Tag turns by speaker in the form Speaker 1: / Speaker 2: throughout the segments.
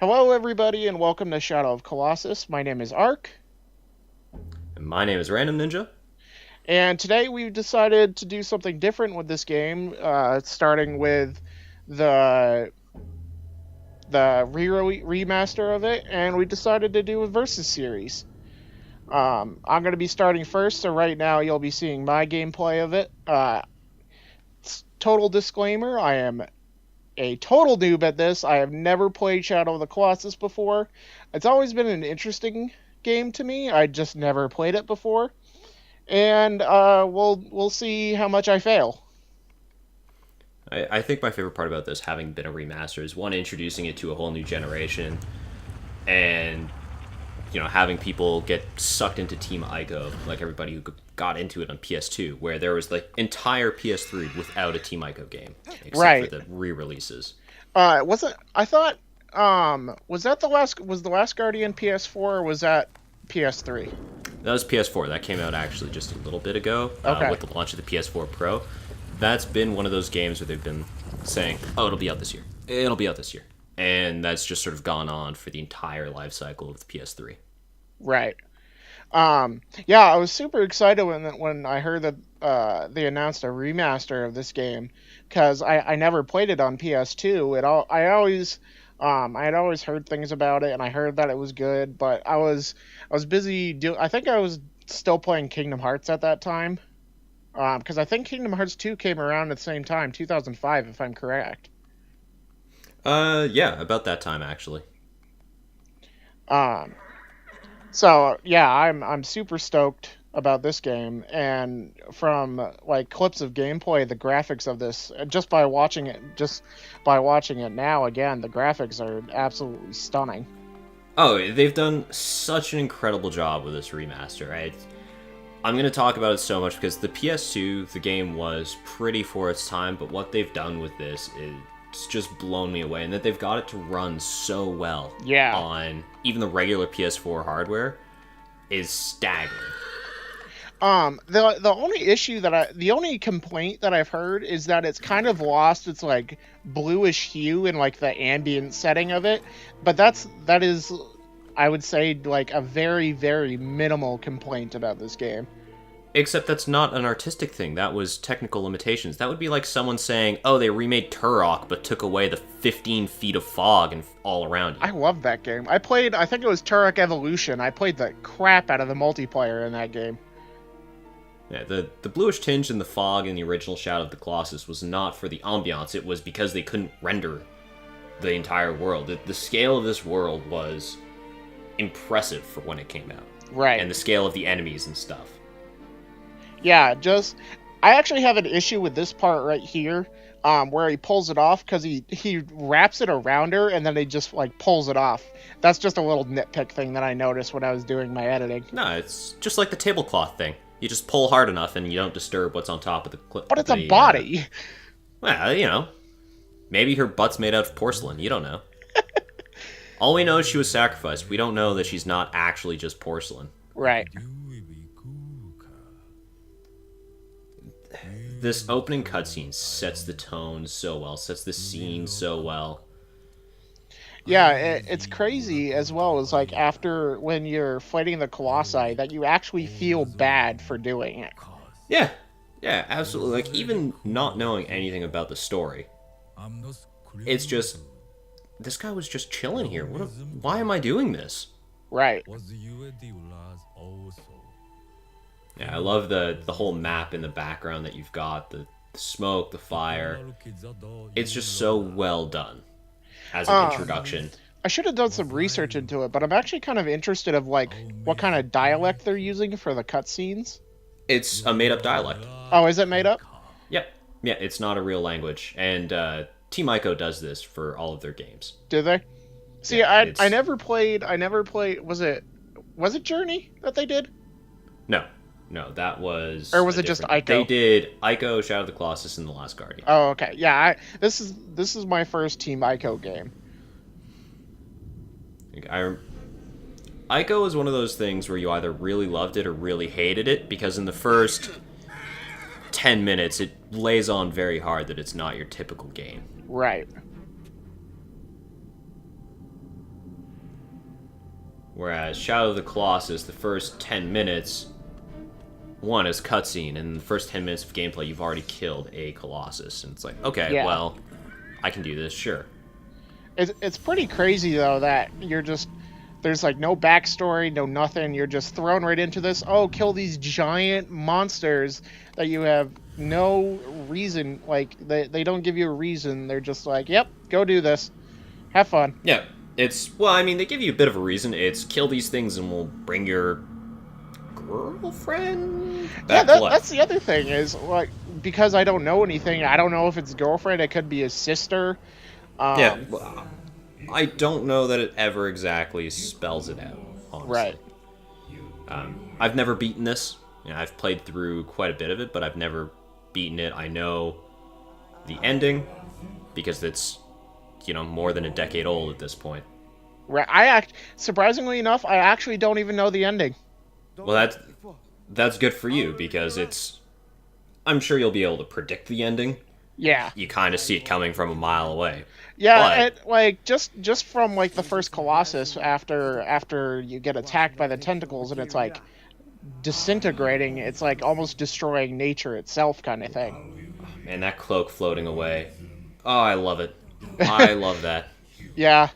Speaker 1: Hello, everybody, and welcome to Shadow of Colossus. My name is Ark,
Speaker 2: And my name is RandomNinja.
Speaker 1: and today we've decided to do something different with this game, starting with the remaster of it, and we decided to do a versus series. I'm going to be starting first, so right now you'll be seeing my gameplay of it. Total disclaimer: I am a total noob at this. I have never played Shadow of the Colossus before. It's always been an interesting game to me. I just never played it before. And we'll see how much I fail.
Speaker 2: I think my favorite part about this, having been a remaster, is one, introducing it to a whole new generation, and having people get sucked into Team Ico, like everybody who got into it on PS2, where there was the entire PS3 without a Team Ico game, except for
Speaker 1: Right.
Speaker 2: the re-releases.
Speaker 1: Wasn't I thought was that the last Guardian PS4 or was that PS3?
Speaker 2: That was PS4. That came out actually just a little bit ago
Speaker 1: Okay.
Speaker 2: with the launch of the PS4 Pro. That's been one of those games where they've been saying, "Oh, it'll be out this year. It'll be out this year," and that's just sort of gone on for the entire life cycle of the PS3.
Speaker 1: Right. Yeah, I was super excited when I heard that they announced a remaster of this game because I never played it on PS2 at all. I had always heard things about it and I heard that it was good, but I was busy I think I was still playing Kingdom Hearts at that time. Because I think Kingdom Hearts 2 came around at the same time, 2005 if I'm correct.
Speaker 2: Yeah, about that time actually.
Speaker 1: Um, So yeah, I'm super stoked about this game, and from like clips of gameplay, the graphics of this, just by watching it now again, the graphics are absolutely stunning.
Speaker 2: Oh, they've done such an incredible job with this remaster. I'm going to talk about it so much because the PS2, the game was pretty for its time, but what they've done with this is it's just blown me away, and that they've got it to run so well
Speaker 1: Yeah.
Speaker 2: on even the regular PS4 hardware is staggering.
Speaker 1: The only complaint that I've heard is that it's kind of lost its like bluish hue in like the ambient setting of it, but that is, I would say, like a very very minimal complaint about this game.
Speaker 2: Except that's not an artistic thing. That was technical limitations. That would be like someone saying, "Oh, they remade Turok but took away the 15 feet of fog and all around you."
Speaker 1: I love that game. I think it was Turok Evolution. I played the crap out of the multiplayer in that game.
Speaker 2: Yeah, the bluish tinge in the fog in the original Shadow of the Colossus was not for the ambiance. It was because they couldn't render the entire world. The scale of this world was impressive for when it came out,
Speaker 1: Right.
Speaker 2: and the scale of the enemies and stuff.
Speaker 1: Yeah, I actually have an issue with this part right here, where he pulls it off because he wraps it around her and then he just like pulls it off. That's just a little nitpick thing that I noticed when I was doing my editing.
Speaker 2: No, it's just like the tablecloth thing. You just pull hard enough and you don't disturb what's on top of the
Speaker 1: But it's a body.
Speaker 2: Well, maybe her butt's made out of porcelain. You don't know. All we know is she was sacrificed. We don't know that she's not actually just porcelain.
Speaker 1: Right.
Speaker 2: This opening cutscene sets the tone so well, sets the scene so well.
Speaker 1: Yeah, it's crazy as well as like after when you're fighting the Colossi that you actually feel bad for doing it.
Speaker 2: Yeah, yeah, absolutely. Like, even not knowing anything about the story, it's just, this guy was just chilling here. Why am I doing this?
Speaker 1: Right.
Speaker 2: Yeah, I love the whole map in the background that you've got, the smoke, the fire. It's just so well done as an introduction.
Speaker 1: I should have done some research into it, but I'm actually kind of interested of like what kind of dialect they're using for the cutscenes.
Speaker 2: It's a made up dialect.
Speaker 1: Oh, is it made up?
Speaker 2: Yep. Yeah, it's not a real language. And Team Ico does this for all of their games.
Speaker 1: Do they? See,
Speaker 2: Yeah,
Speaker 1: I
Speaker 2: it's.
Speaker 1: never played. I never played. Was it Journey that they did,
Speaker 2: No. No, that was
Speaker 1: or was
Speaker 2: a
Speaker 1: it just
Speaker 2: different. They
Speaker 1: Ico?
Speaker 2: did Ico, Shadow of the Colossus, and The Last Guardian.
Speaker 1: Oh, okay. Yeah, this is my first Team Ico game.
Speaker 2: I Ico is one of those things where you either really loved it or really hated it, because in the first 10 minutes it lays on very hard that it's not your typical game.
Speaker 1: Right.
Speaker 2: Whereas Shadow of the Colossus, the first 10 minutes, one is cutscene, and in the first 10 minutes of gameplay, you've already killed a Colossus. And it's like, okay,
Speaker 1: Yeah.
Speaker 2: well, I can do this, sure.
Speaker 1: It's pretty crazy, though, that you're just... There's, like, no backstory, no nothing. You're just thrown right into this. Oh, kill these giant monsters that you have no reason. Like, they don't give you a reason. They're just like, yep, go do this. Have fun.
Speaker 2: Yeah, it's... Well, I mean, they give you a bit of a reason. It's kill these things and we'll bring your girlfriend back to life.
Speaker 1: That's the other thing is, like, because I don't know anything, I don't know if it's girlfriend, it could be his sister.
Speaker 2: Yeah, well, I don't know that it ever exactly spells it out, honestly.
Speaker 1: Right.
Speaker 2: I've never beaten this. You know, I've played through quite a bit of it, but I've never beaten it. I know the ending because it's, you know, more than a decade old at this point.
Speaker 1: Right. Surprisingly enough, I actually don't even know the ending.
Speaker 2: Well, that's good for you because it's... I'm sure you'll be able to predict the ending.
Speaker 1: Yeah.
Speaker 2: You kind of see it coming from a mile away.
Speaker 1: Yeah, like just from like the first Colossus after you get attacked by the tentacles and it's like disintegrating, it's like almost destroying nature itself kind of thing.
Speaker 2: Man, that cloak floating away. Oh, I love it. I love that.
Speaker 1: Yeah.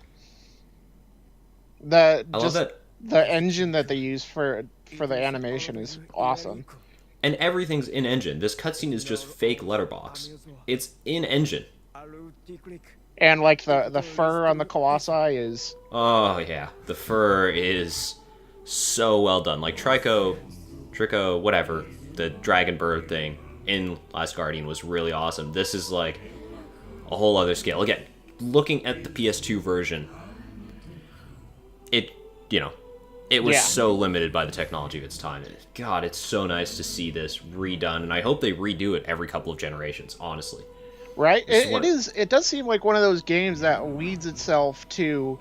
Speaker 2: I love that.
Speaker 1: The engine that they use for the animation is awesome.
Speaker 2: And everything's in engine. This cutscene is just fake letterbox. It's in engine.
Speaker 1: And like the fur on the Colossi is...
Speaker 2: Oh yeah, the fur is so well done. Like Trico, whatever, the dragon bird thing in Last Guardian was really awesome. This is like a whole other scale. Again, looking at the PS2 version, it was so limited by the technology of its time. God, it's so nice to see this redone, and I hope they redo it every couple of generations, honestly.
Speaker 1: Right? It does seem like one of those games that leads itself to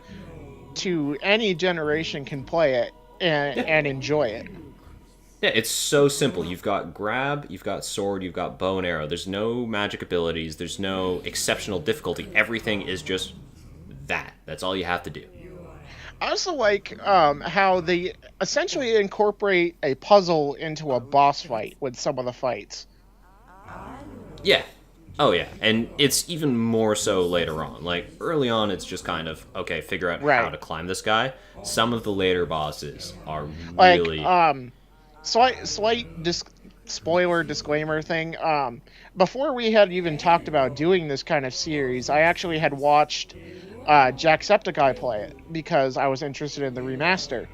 Speaker 1: any generation can play it and enjoy it.
Speaker 2: Yeah, it's so simple. You've got grab, you've got sword, you've got bow and arrow. There's no magic abilities, there's no exceptional difficulty. Everything is just that. That's all you have to do.
Speaker 1: I also like how they essentially incorporate a puzzle into a boss fight with some of the fights.
Speaker 2: Yeah. Oh, yeah. And it's even more so later on. Like, early on, it's just kind of, okay, figure out how to climb this guy. Some of the later bosses are really...
Speaker 1: Slight spoiler disclaimer thing. Before we had even talked about doing this kind of series, I actually had watched Jacksepticeye play it because I was interested in the remaster.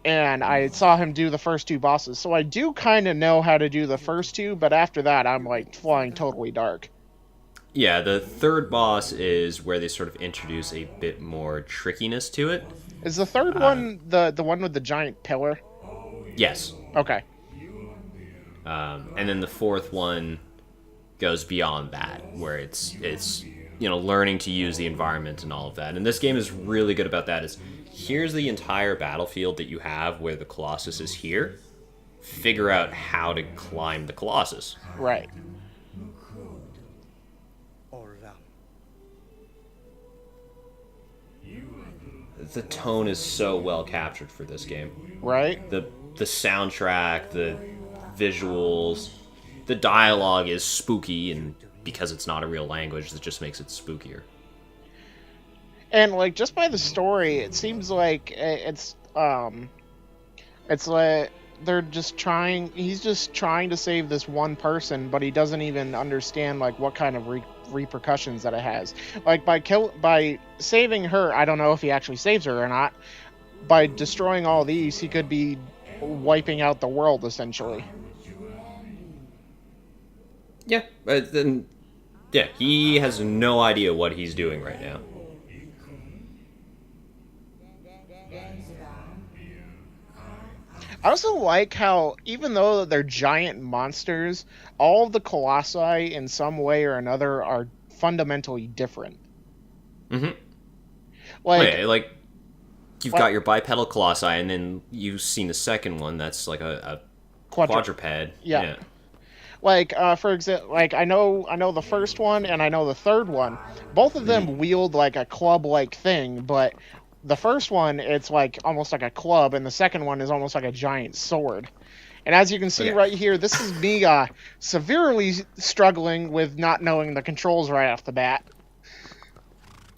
Speaker 1: And I saw him do the first two bosses, so I do kind of know how to do the first two, but after that, I'm like flying totally dark.
Speaker 2: Yeah, the third boss is where they sort of introduce a bit more trickiness to it.
Speaker 1: Is the third one the one with the giant pillar?
Speaker 2: Yes.
Speaker 1: Okay.
Speaker 2: And then the fourth one goes beyond that, where it's learning to use the environment and all of that. And this game is really good about that. Here's the entire battlefield that you have where the Colossus is here. Figure out how to climb the Colossus.
Speaker 1: Right.
Speaker 2: The tone is so well captured for this game.
Speaker 1: Right.
Speaker 2: The soundtrack, the visuals, the dialogue is spooky, and because it's not a real language, that just makes it spookier.
Speaker 1: And like just by the story, it seems like it's like they're just trying. He's just trying to save this one person, but he doesn't even understand like what kind of repercussions that it has. Like by saving her, I don't know if he actually saves her or not. By destroying all these, he could be wiping out the world essentially.
Speaker 2: Yeah, but then he has no idea what he's doing right now.
Speaker 1: I also like how, even though they're giant monsters, all of the Colossi in some way or another are fundamentally different.
Speaker 2: Mm-hmm. Like you've got your bipedal Colossi, and then you've seen the second one that's like a quadruped. Yeah.
Speaker 1: Like, for example, like I know the first one and I know the third one. Both of them wield like a club-like thing, but the first one, it's like almost like a club, and the second one is almost like a giant sword. And as you can see
Speaker 2: Okay.
Speaker 1: right here, this is me severely struggling with not knowing the controls right off the bat.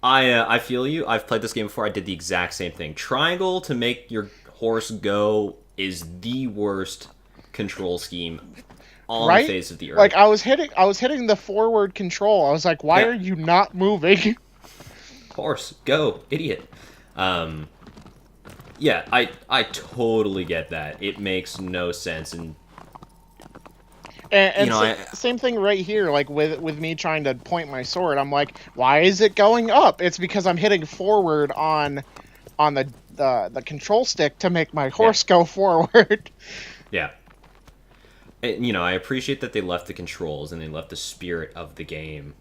Speaker 2: I feel you. I've played this game before. I did the exact same thing. Triangle to make your horse go is the worst control scheme on the
Speaker 1: Right?
Speaker 2: face of the
Speaker 1: Like
Speaker 2: earth.
Speaker 1: I was hitting the forward control. I was like, why
Speaker 2: Yeah,
Speaker 1: are you not moving?
Speaker 2: horse go, idiot. Um, yeah, I totally get that. It makes no sense, and
Speaker 1: And,
Speaker 2: you
Speaker 1: and
Speaker 2: know,
Speaker 1: sa-
Speaker 2: I
Speaker 1: same thing right here, like with me trying to point my sword. I'm like, why is it going up? It's because I'm hitting forward on the control stick to make my
Speaker 2: yeah,
Speaker 1: horse go forward.
Speaker 2: yeah. And, you know, I appreciate that they left the controls and they left the spirit of the game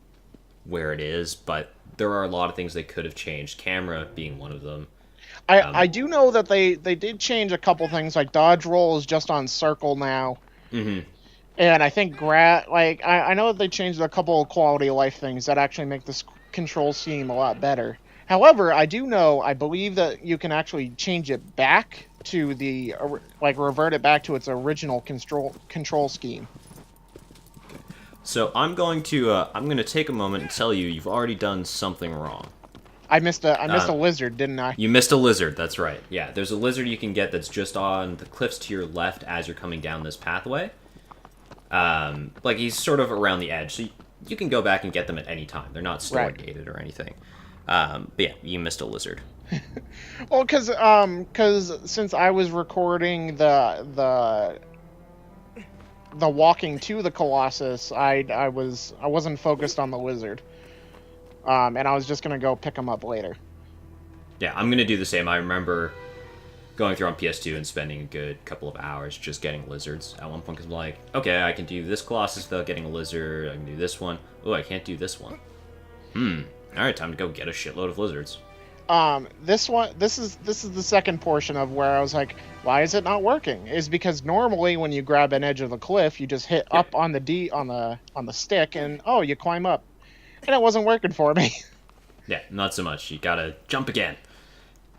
Speaker 2: where it is, but there are a lot of things they could have changed. Camera being one of them.
Speaker 1: I do know that they did change a couple things, like dodge roll is just on circle now.
Speaker 2: Hmm.
Speaker 1: And I think I know that they changed a couple of quality of life things that actually make this control scheme a lot better. However, I believe that you can actually change it back to revert it back to its original control scheme.
Speaker 2: So I'm going to take a moment and tell you you've already done something wrong.
Speaker 1: I missed a
Speaker 2: Um,
Speaker 1: lizard, didn't I?
Speaker 2: you missed a lizard. That's right. Yeah, there's a lizard you can get that's just on the cliffs to your left as you're coming down this pathway. Like he's sort of around the edge, so you can go back and get them at any time. They're not store
Speaker 1: Right.
Speaker 2: gated or anything. But yeah, you missed a lizard.
Speaker 1: Well, cause since I was recording the walking to the Colossus, I wasn't focused on the lizard. And I was just gonna go pick him up later.
Speaker 2: Yeah, I'm gonna do the same. I remember going through on PS2 and spending a good couple of hours just getting lizards at one point because I'm like, okay, I can do this Colossus without getting a lizard. I can do this one. Oh, I can't do this one. All right, time to go get a shitload of lizards.
Speaker 1: This is the second portion of where I was like, why is it not working? Is because normally when you grab an edge of a cliff, you just hit
Speaker 2: Yep.
Speaker 1: up on the stick and oh, you climb up. And it wasn't working for me.
Speaker 2: Yeah, not so much. You gotta jump again.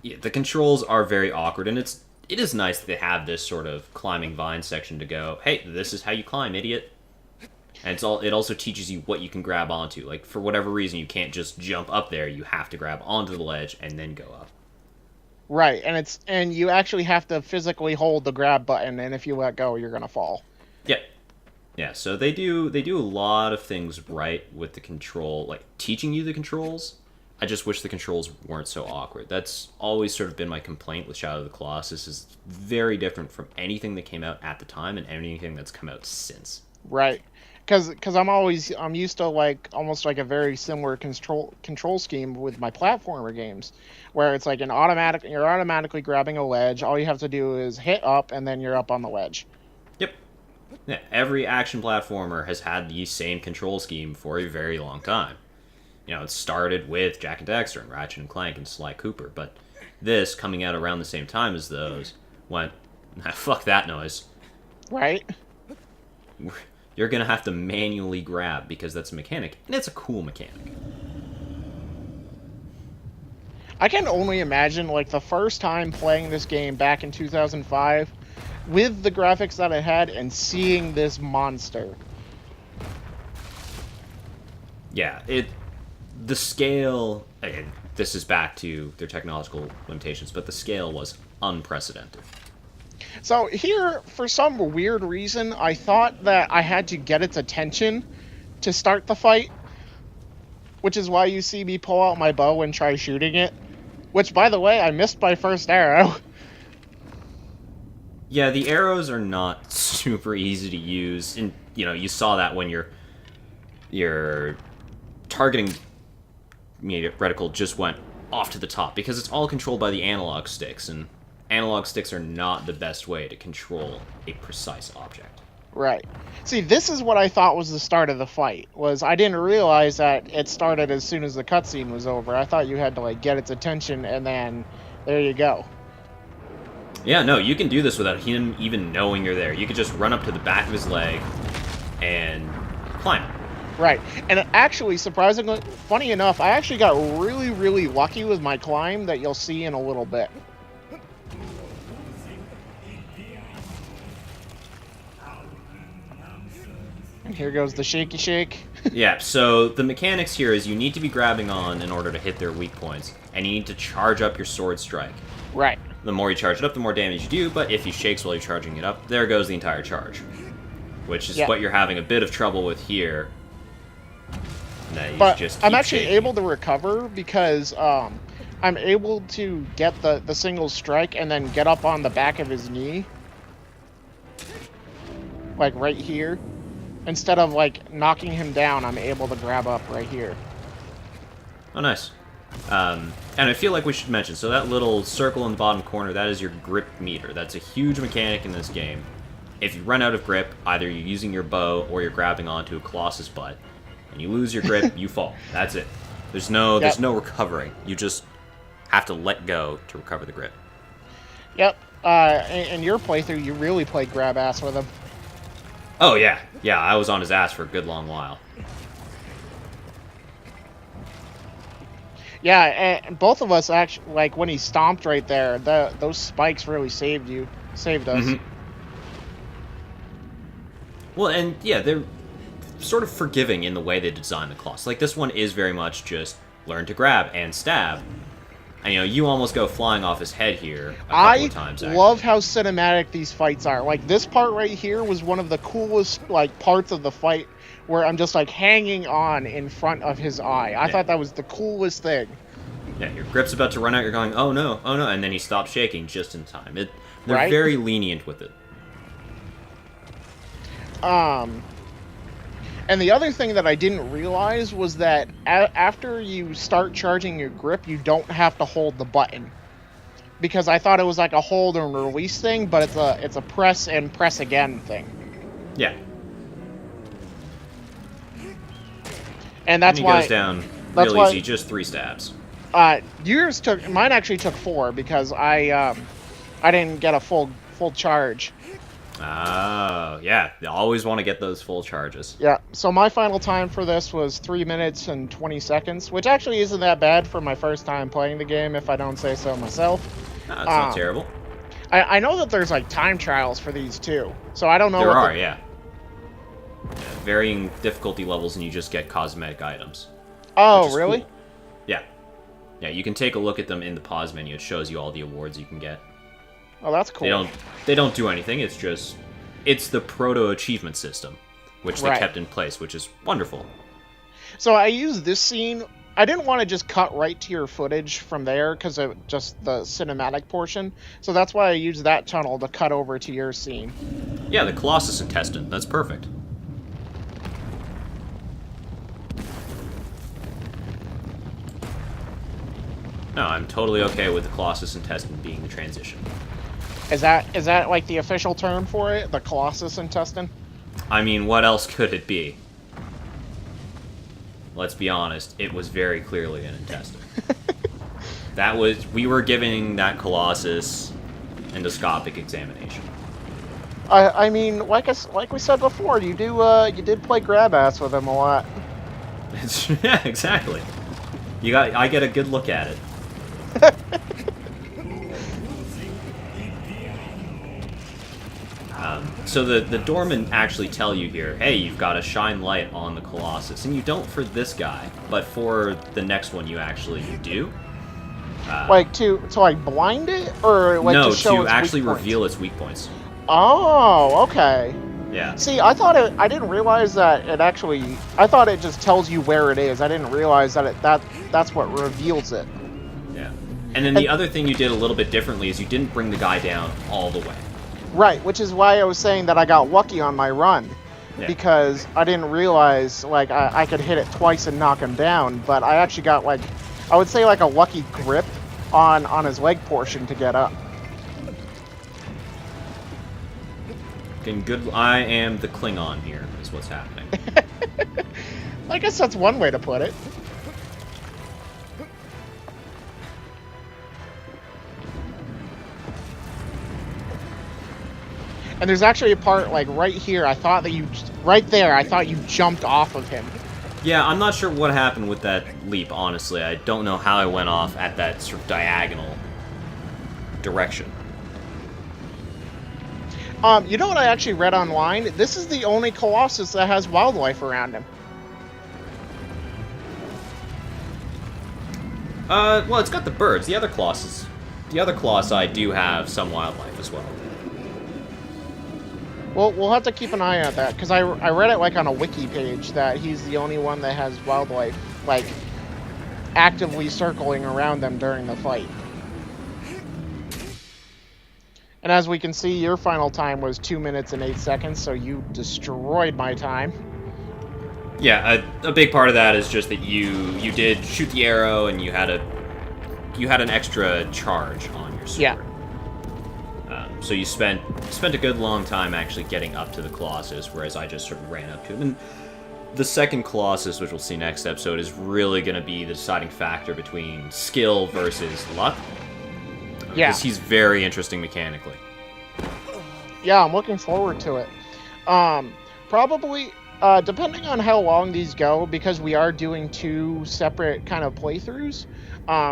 Speaker 2: Yeah, the controls are very awkward, and it is nice that they have this sort of climbing vine section to go. Hey, this is how you climb, idiot. And it also teaches you what you can grab onto. Like for whatever reason, you can't just jump up there. You have to grab onto the ledge and then go up.
Speaker 1: Right, and you actually have to physically hold the grab button, and if you let go, you're gonna fall.
Speaker 2: Yeah, yeah. So they do a lot of things right with the control, like teaching you the controls. I just wish the controls weren't so awkward. That's always sort of been my complaint with Shadow of the Colossus. Is very different from anything that came out at the time and anything that's come out since.
Speaker 1: Right, because I'm used to like almost like a very similar control scheme with my platformer games, where it's like you're automatically grabbing a ledge. All you have to do is hit up, and then you're up on the ledge.
Speaker 2: Yep. Yeah, every action platformer has had the same control scheme for a very long time. You know, it started with Jack and Daxter and Ratchet and Clank and Sly Cooper, but this, coming out around the same time as those, went, fuck that noise.
Speaker 1: Right.
Speaker 2: You're gonna have to manually grab because that's a mechanic, and it's a cool mechanic.
Speaker 1: I can only imagine like the first time playing this game back in 2005 with the graphics that it had and seeing this monster.
Speaker 2: Yeah, the scale, again, this is back to their technological limitations, but the scale was unprecedented.
Speaker 1: So here, for some weird reason, I thought that I had to get its attention to start the fight, which is why you see me pull out my bow and try shooting it. Which, by the way, I missed my first arrow.
Speaker 2: Yeah, the arrows are not super easy to use, and you know you saw that when your targeting reticle just went off to the top because it's all controlled by the analog sticks, and analog sticks are not the best way to control a precise object.
Speaker 1: Right. See, this is what I thought was the start of the fight. I didn't realize that it started as soon as the cutscene was over. I thought you had to like get its attention, and then there you go.
Speaker 2: Yeah, no, you can do this without him even knowing you're there. You could just run up to the back of his leg and climb.
Speaker 1: Right. And actually, surprisingly, funny enough, I actually got really, really lucky with my climb that you'll see in a little bit. And here goes the shaky shake.
Speaker 2: Yeah, so the mechanics here is you need to be grabbing on in order to hit their weak points, and you need to charge up your sword strike.
Speaker 1: Right.
Speaker 2: The more you charge it up, the more damage you do, but if he shakes while you're charging it up, there goes the entire charge. Which is what you're having a bit of trouble with here.
Speaker 1: But I'm actually able to recover because I'm able to get the single strike and then get up on the back of his knee. Like right here. Instead of like knocking him down, I'm able to grab up right here.
Speaker 2: Oh, nice. And I feel like we should mention, so that little circle in the bottom corner, that is your grip meter. That's a huge mechanic in this game. If you run out of grip, either you're using your bow or you're grabbing onto a Colossus butt, and you lose your grip, you fall. That's it. There's no recovering. You just have to let go to recover the grip.
Speaker 1: Yep. In your playthrough, you really played grab ass with him.
Speaker 2: Oh, yeah. Yeah, I was on his ass for a good long while.
Speaker 1: Yeah, and both of us actually, like, when he stomped right there, those spikes really saved us.
Speaker 2: Mm-hmm. Well, and, yeah, they're sort of forgiving in the way they design the Colossus. Like, this one is very much just learn to grab and stab. And, you know, you almost go flying off his head here a couple of times, actually.
Speaker 1: I love how cinematic these fights are. Like, this part right here was one of the coolest, like, parts of the fight where I'm just, like, hanging on in front of his eye. I thought that was the coolest thing.
Speaker 2: Yeah, your grip's about to run out, you're going, oh no, and then he stops shaking just in time. They're very lenient with it.
Speaker 1: And the other thing that I didn't realize was that after you start charging your grip, you don't have to hold the button. Because I thought it was like a hold and release thing, but it's a press and press again thing.
Speaker 2: Yeah.
Speaker 1: And that's why
Speaker 2: he goes down real easy, just 3 stabs.
Speaker 1: Mine actually took 4 because I didn't get a full charge.
Speaker 2: Oh, yeah. You always want to get those full charges.
Speaker 1: Yeah, so my final time for this was 3 minutes and 20 seconds, which actually isn't that bad for my first time playing the game, if I don't say so myself.
Speaker 2: No, that's not terrible.
Speaker 1: I know that there's, like, time trials for these, too. So I don't know
Speaker 2: There are, yeah. Varying difficulty levels, and you just get cosmetic items.
Speaker 1: Oh, really?
Speaker 2: Cool. Yeah. Yeah, you can take a look at them in the pause menu. It shows you all the awards you can get.
Speaker 1: Oh, that's cool.
Speaker 2: They don't do anything. It's the proto-achievement system, which they kept in place, which is wonderful.
Speaker 1: So I used this scene. I didn't want to just cut right to your footage from there because of just the cinematic portion. So that's why I used that tunnel to cut over to your scene.
Speaker 2: Yeah, the Colossus intestine. That's perfect. No, I'm totally okay with the Colossus intestine being the transition.
Speaker 1: Is that like the official term for it? The Colossus intestine?
Speaker 2: I mean, what else could it be? Let's be honest, it was very clearly an intestine. We were giving that Colossus endoscopic examination.
Speaker 1: I mean, like we said before, you did play grab ass with him a lot.
Speaker 2: Yeah, exactly. I get a good look at it. So the doormen actually tell you here, hey, you've got to shine light on the Colossus. And you don't for this guy, but for the next one you actually do.
Speaker 1: Like to like blind it? Or like to show its
Speaker 2: actually
Speaker 1: weak
Speaker 2: reveal
Speaker 1: points?
Speaker 2: its weak points.
Speaker 1: Oh, okay.
Speaker 2: Yeah.
Speaker 1: See, I didn't realize that it actually, I thought it just tells you where it is. I didn't realize that that's what reveals it.
Speaker 2: Yeah. And then the other thing you did a little bit differently is you didn't bring the guy down all the way.
Speaker 1: Right, which is why I was saying that I got lucky on my run. Yeah. Because I didn't realize, like, I could hit it twice and knock him down, but I actually got, like, I would say, like, a lucky grip on his leg portion to get up.
Speaker 2: Getting good. I am the Klingon here, is what's happening.
Speaker 1: I guess that's one way to put it. And there's actually a part, like, right here, I thought you jumped off of him.
Speaker 2: Yeah, I'm not sure what happened with that leap, honestly. I don't know how I went off at that sort of diagonal direction.
Speaker 1: You know what I actually read online? This is the only Colossus that has wildlife around him.
Speaker 2: Well, it's got the birds. The other Colossi do have some wildlife as well.
Speaker 1: Well, we'll have to keep an eye on that, because I read it like on a wiki page that he's the only one that has wildlife, like, actively circling around them during the fight. And as we can see, your final time was 2 minutes and 8 seconds, so you destroyed my time.
Speaker 2: Yeah, a big part of that is just that you did shoot the arrow and you had an extra charge on your sword.
Speaker 1: Yeah.
Speaker 2: So you spent a good long time actually getting up to the Colossus, whereas I just sort of ran up to him. And the second Colossus, which we'll see next episode, is really going to be the deciding factor between skill versus luck.
Speaker 1: Yeah.
Speaker 2: Because he's very interesting mechanically.
Speaker 1: Yeah, I'm looking forward to it. Probably, depending on how long these go, because we are doing 2 separate kind of playthroughs,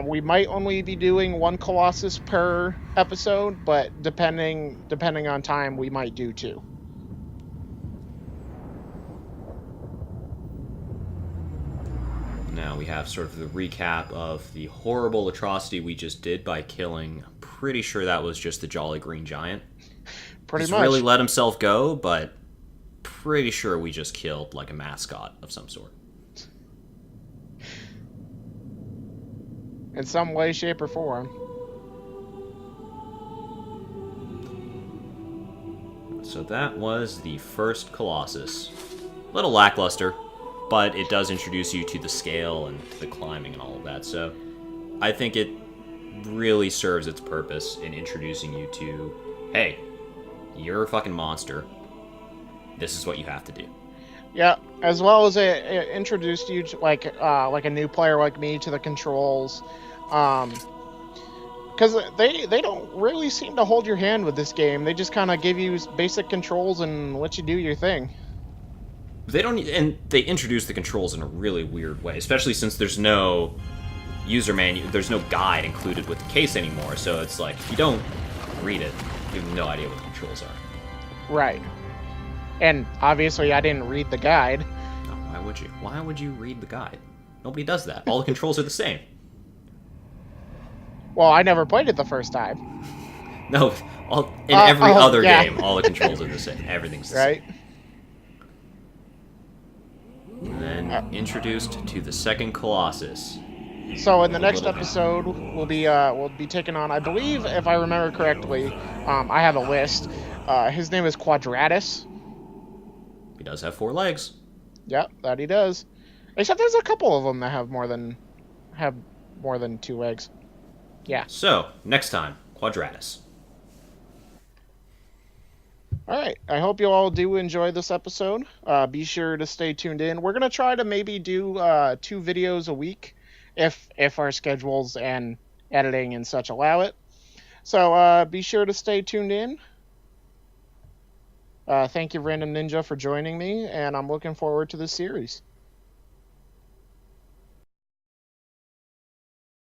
Speaker 1: we might only be doing 1 Colossus per episode, but depending on time, we might do 2.
Speaker 2: Now we have sort of the recap of the horrible atrocity we just did by killing. I'm pretty sure that was just the Jolly Green Giant.
Speaker 1: Pretty much.
Speaker 2: Really let himself go, but pretty sure we just killed like a mascot of some sort.
Speaker 1: In some way, shape, or form.
Speaker 2: So that was the first Colossus. A little lackluster, but it does introduce you to the scale and to the climbing and all of that. So I think it really serves its purpose in introducing you to, hey, you're a fucking monster. This is what you have to do.
Speaker 1: Yeah, as well as it introduced you to, like a new player like me, to the controls. Because they don't really seem to hold your hand with this game. They just kind of give you basic controls and let you do your thing.
Speaker 2: They don't, and they introduce the controls in a really weird way, especially since there's no user manual, there's no guide included with the case anymore. So it's like, if you don't read it, you have no idea what the controls are.
Speaker 1: Right. And obviously, I didn't read the guide.
Speaker 2: No, why would you? Why would you read the guide? Nobody does that. All the controls are the same.
Speaker 1: Well, I never played it the first time.
Speaker 2: No, in every other
Speaker 1: yeah.
Speaker 2: game, all the controls are the same. Everything's the
Speaker 1: right.
Speaker 2: same. And then introduced to the second Colossus.
Speaker 1: So in the next episode, we'll be taking on, I believe, if I remember correctly, I have a list. His name is Quadratus.
Speaker 2: He does have 4 legs.
Speaker 1: Yep, that he does. Except there's a couple of them that have more than 2 legs. Yeah.
Speaker 2: So next time, Quadratus.
Speaker 1: All right. I hope you all do enjoy this episode. Be sure to stay tuned in. We're gonna try to maybe do 2 videos a week, if our schedules and editing and such allow it. So be sure to stay tuned in. Thank you, RandomNinja, for joining me, and I'm looking forward to this series.